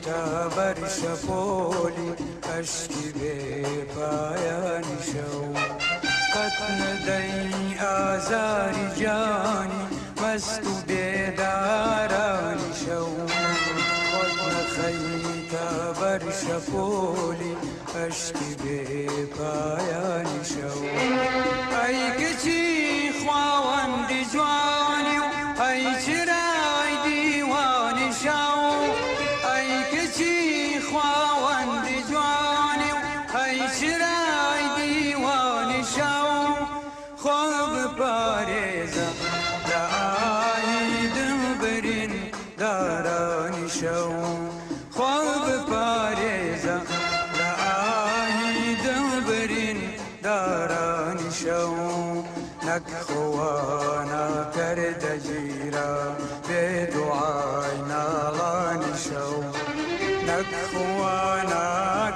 تا بر شپولی اشکی بی پایانی شو قد ندی آزاری جانی مست و بیدارانی شو خود نخی تا بر شپولی اشکی بی پایانی شو ای کچی خواوند جوانی ای چرای دیوانی شو ای کچی خواوند جوانی ای چرای دیوانی شو خواب پارێزە لە ئاهی دڵبەرین دارانی شەو خواب پارێزە لە ئاهی دڵبەرین دارانی شەو نەک خۆوانە کەردە گیرە بێ دوعای ناڵانی شەو نەک خۆوانە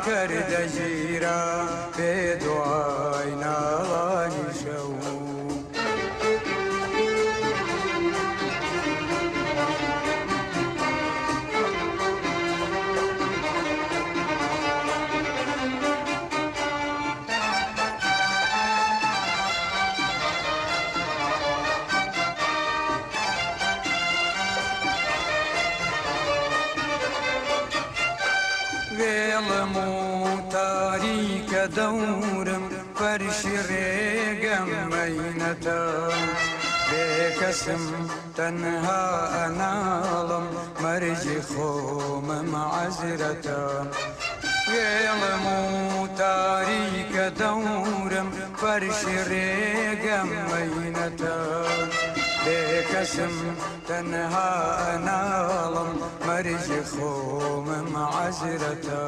کەردە گیرە بێ دوعای ناڵانی شەو وێڵم و تاریکە دەورم فەرشی ڕێگەم مەینەتە بێکەسم تەنها ئەناڵم مەرجی خۆمم عەزرەتە وێڵم و تاریکە دەورم فەرشی ڕێگەم مەینەتە بێکەسم تەنها ئەناڵم مەرجی خۆمم عەزرەتە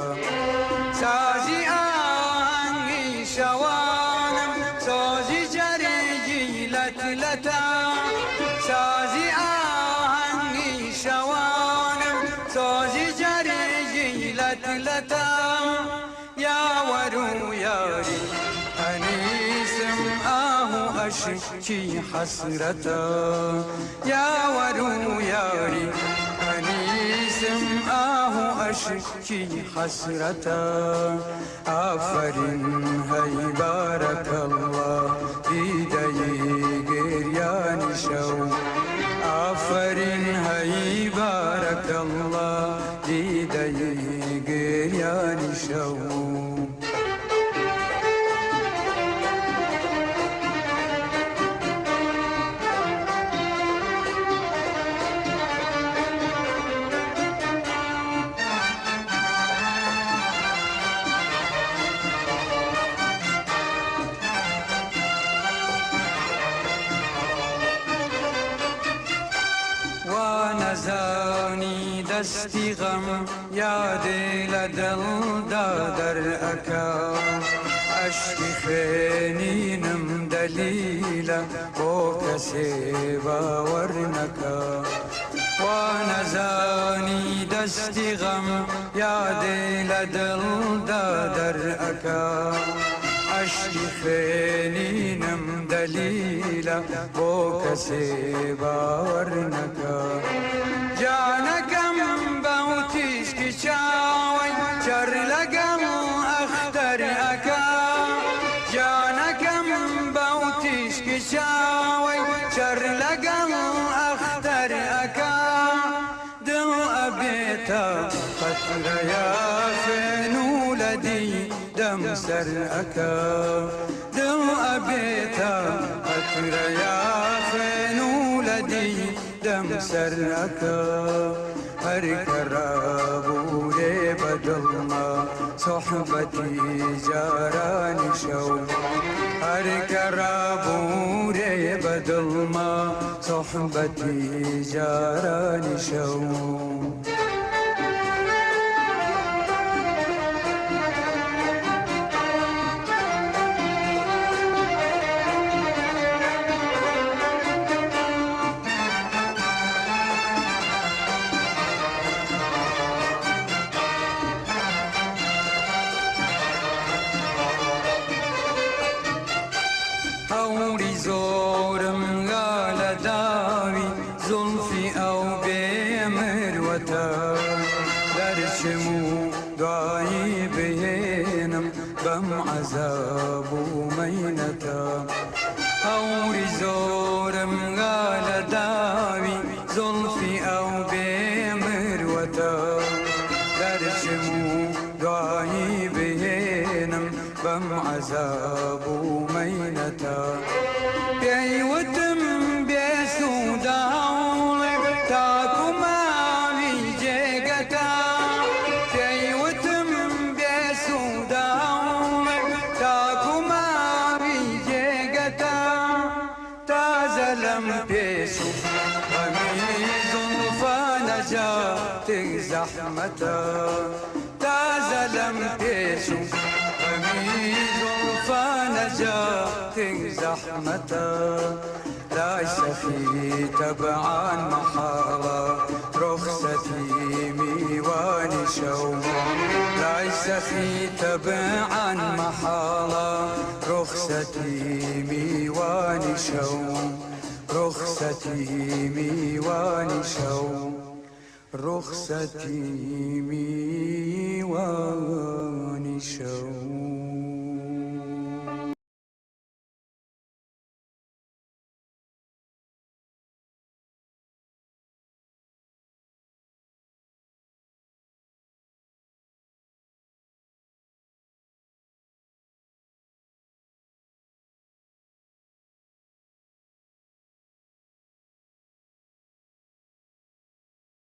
سازی ئاهەنگی شەوانم سۆزی جەرێگی لەتلەتە سازی ئاهەنگی شەوانم سۆزی جەرێگی لەتلەتە یاوەر و یاری ئەنیسم ئاه و ئەشکی حەسرەتە یاوەر و یاری ئەنیسم ئاه و ئەشکی حەسرەتە ئافەرین هەی بارەکەڵڵا دیدەی گریانی شەو ئافەرین هەی بارەکەڵڵا دیدەی گریانی شەو نەزانی دەستی غەم یادێ لە دڵدا دەرئەکا ئەشکی خوێنینم دەلیلە بۆ کەسێ باوەڕ نەکا وا نەزانی دەستی غەم یادێ لە دڵدا دەرئەکا عشقی خوێنینم دەلیلە بۆ کەسێ باوەڕ نەکا جانەکەم بەو تیشکی چاوەی چەر لەگەڵ ئەختەر ئەکا جانەکەم بەو تیشکی چاوەی چەر لەگەڵ ئەختەر ئەکا دڵ ئەبێتە قەترەیە خوێن و لەدی دەم سەر ئەکا دڵ ئەبێتە قەترەیە خوێن و لەدی دەم سەر ئەکا هەر کە ڕابوورێ بە دڵما سۆحبەتی جارانی شەو هەر کە ڕابوورێ بە دڵما سۆحبەتی جارانی شەو هەوری زۆرم گا لە داوی زولفی ئەو بێمروەتە دەرچ درشمو دعاي بينم بم عذاب ومينتا هوري زورم قال داوي زلفي أو بمروتا درشمو دعاي بينم بم عذاب ومينتا بيوتم بيسودا تاكو ما بيجيكتا بيوتم بيسودا تاكو ما بيجيكتا تازلم بيسو غميز فنجات زحمتا تازلم بيسو غميز فنجات زحمتا ليس في تبعا محالة رخصتي ميواني شوم ليس في تبعا محالة رخصتي ميواني شوم رخصتي ميواني شوم رخصتي ميواني شوم